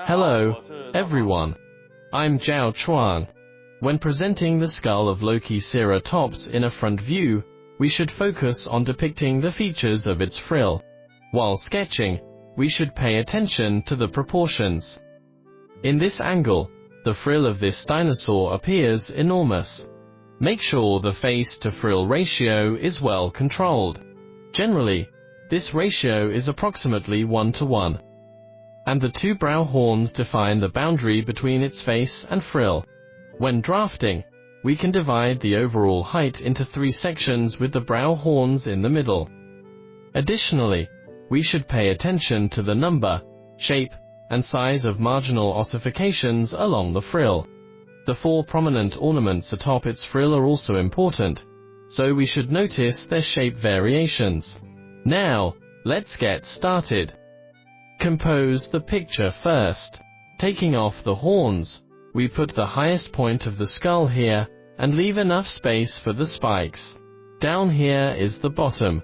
Hello, everyone. I'm Chuang. When presenting the skull of Lokiceratops in a front view, we should focus on depicting the features of its frill. While sketching, we should pay attention to the proportions. In this angle, the frill of this dinosaur appears enormous. Make sure the face-to-frill ratio is well controlled. Generally, this ratio is approximately 1:1. And the two brow horns define the boundary between its face and frill. When drafting, we can divide the overall height into 3 sections with the brow horns in the middle. Additionally, we should pay attention to the number, shape, and size of marginal ossifications along the frill. The 4 prominent ornaments atop its frill are also important, so we should notice their shape variations. Now, let's get started. Compose the picture first. Taking off the horns, we put the highest point of the skull here, and leave enough space for the spikes. Down here is the bottom.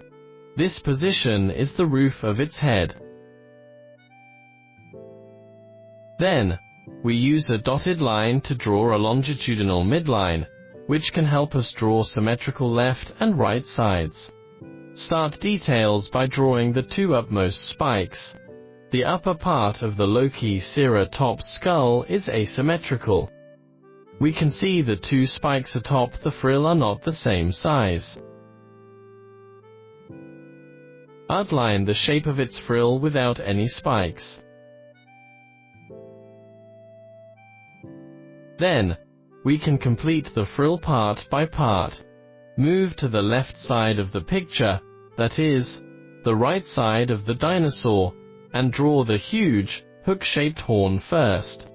This position is the roof of its head. Then, we use a dotted line to draw a longitudinal midline, which can help us draw symmetrical left and right sides. Start details by drawing the 2 upmost spikes. The upper part of the Lokiceratops skull is asymmetrical. We can see the 2 spikes atop the frill are not the same size. Outline the shape of its frill without any spikes. Then, we can complete the frill part by part. Move to the left side of the picture, that is, the right side of the dinosaur, and draw the huge, hook-shaped horn first.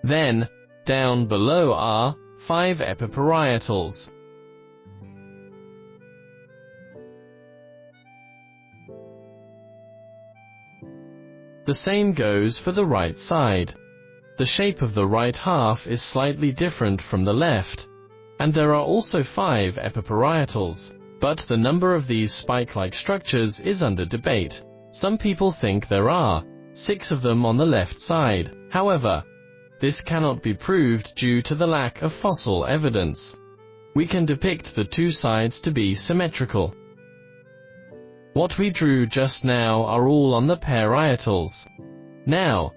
Then, down below are 5 epiparietals. The same goes for the right side. The shape of the right half is slightly different from the left, and there are also 5 epiparietals, but the number of these spike-like structures is under debate. Some people think there are 6 of them on the left side. However, this cannot be proved due to the lack of fossil evidence. We can depict the 2 sides to be symmetrical. What we drew just now are all on the parietals. Now,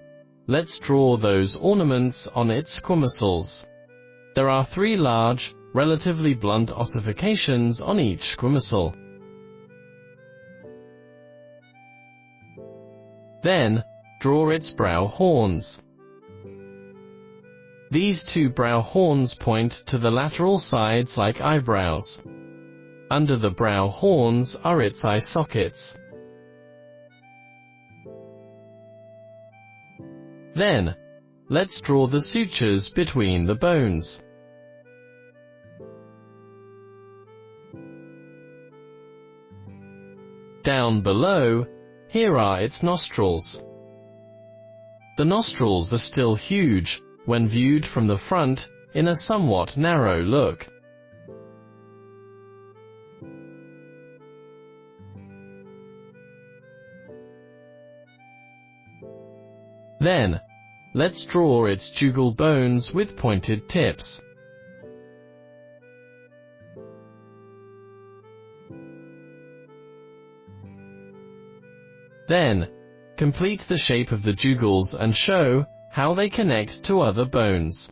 let's draw those ornaments on its squamosals. There are 3 large, relatively blunt ossifications on each squamosal. Then, draw its brow horns. These 2 brow horns point to the lateral sides like eyebrows. Under the brow horns are its eye sockets. Then, let's draw the sutures between the bones. Down below, here are its nostrils. The nostrils are still huge when viewed from the front in a somewhat narrow look. Then, let's draw its jugal bones with pointed tips. Then, complete the shape of the jugals and show how they connect to other bones.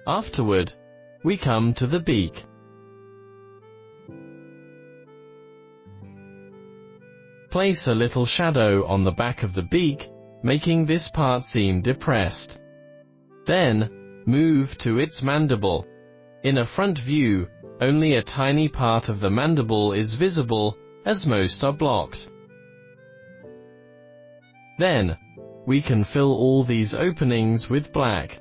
Afterward, we come to the beak. Place a little shadow on the back of the beak, making this part seem depressed. Then, move to its mandible. In a front view, only a tiny part of the mandible is visible, as most are blocked. Then, we can fill all these openings with black.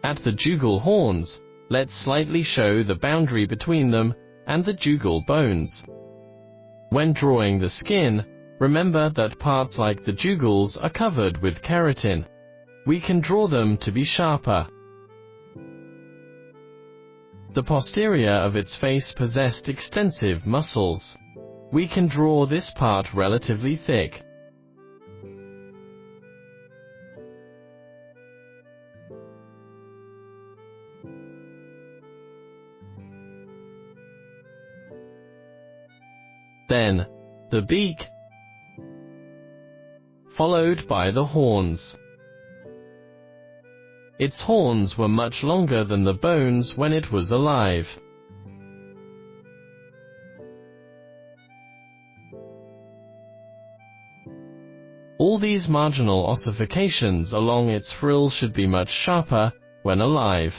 At the jugal horns, let's slightly show the boundary between them and the jugal bones. When drawing the skin, remember that parts like the jugals are covered with keratin. We can draw them to be sharper. The posterior of its face possessed extensive muscles. We can draw this part relatively thick. Then, the beak, followed by the horns. Its horns were much longer than the bones when it was alive. All these marginal ossifications along its frill should be much sharper when alive.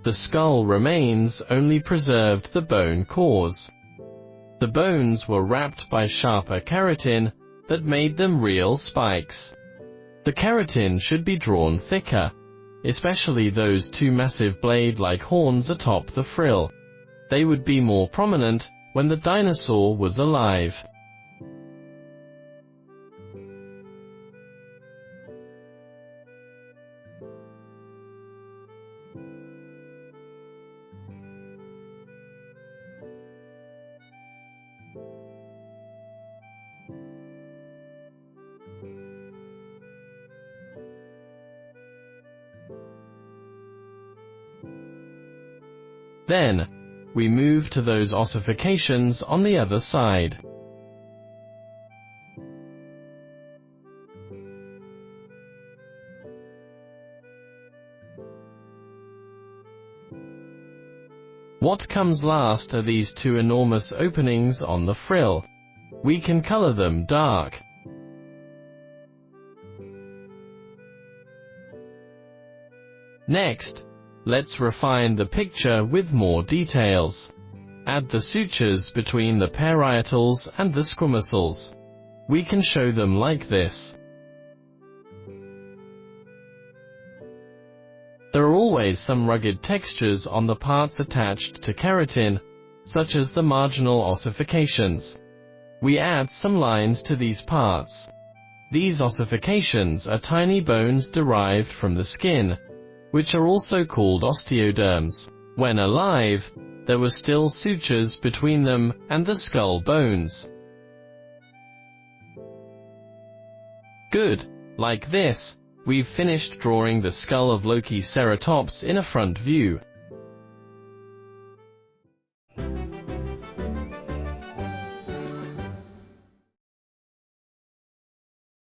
The skull remains only preserved the bone cores. The bones were wrapped by sharper keratin that made them real spikes. The keratin should be drawn thicker, especially those two massive blade-like horns atop the frill. They would be more prominent when the dinosaur was alive. Then, we move to those ossifications on the other side. What comes last are these two enormous openings on the frill. We can color them dark. Next, let's refine the picture with more details. Add the sutures between the parietals and the squamosals. We can show them like this. There are always some rugged textures on the parts attached to keratin, such as the marginal ossifications. We add some lines to these parts. These ossifications are tiny bones derived from the skin, which are also called osteoderms. When alive, there were still sutures between them and the skull bones. Good. Like this, we've finished drawing the skull of Lokiceratops in a front view.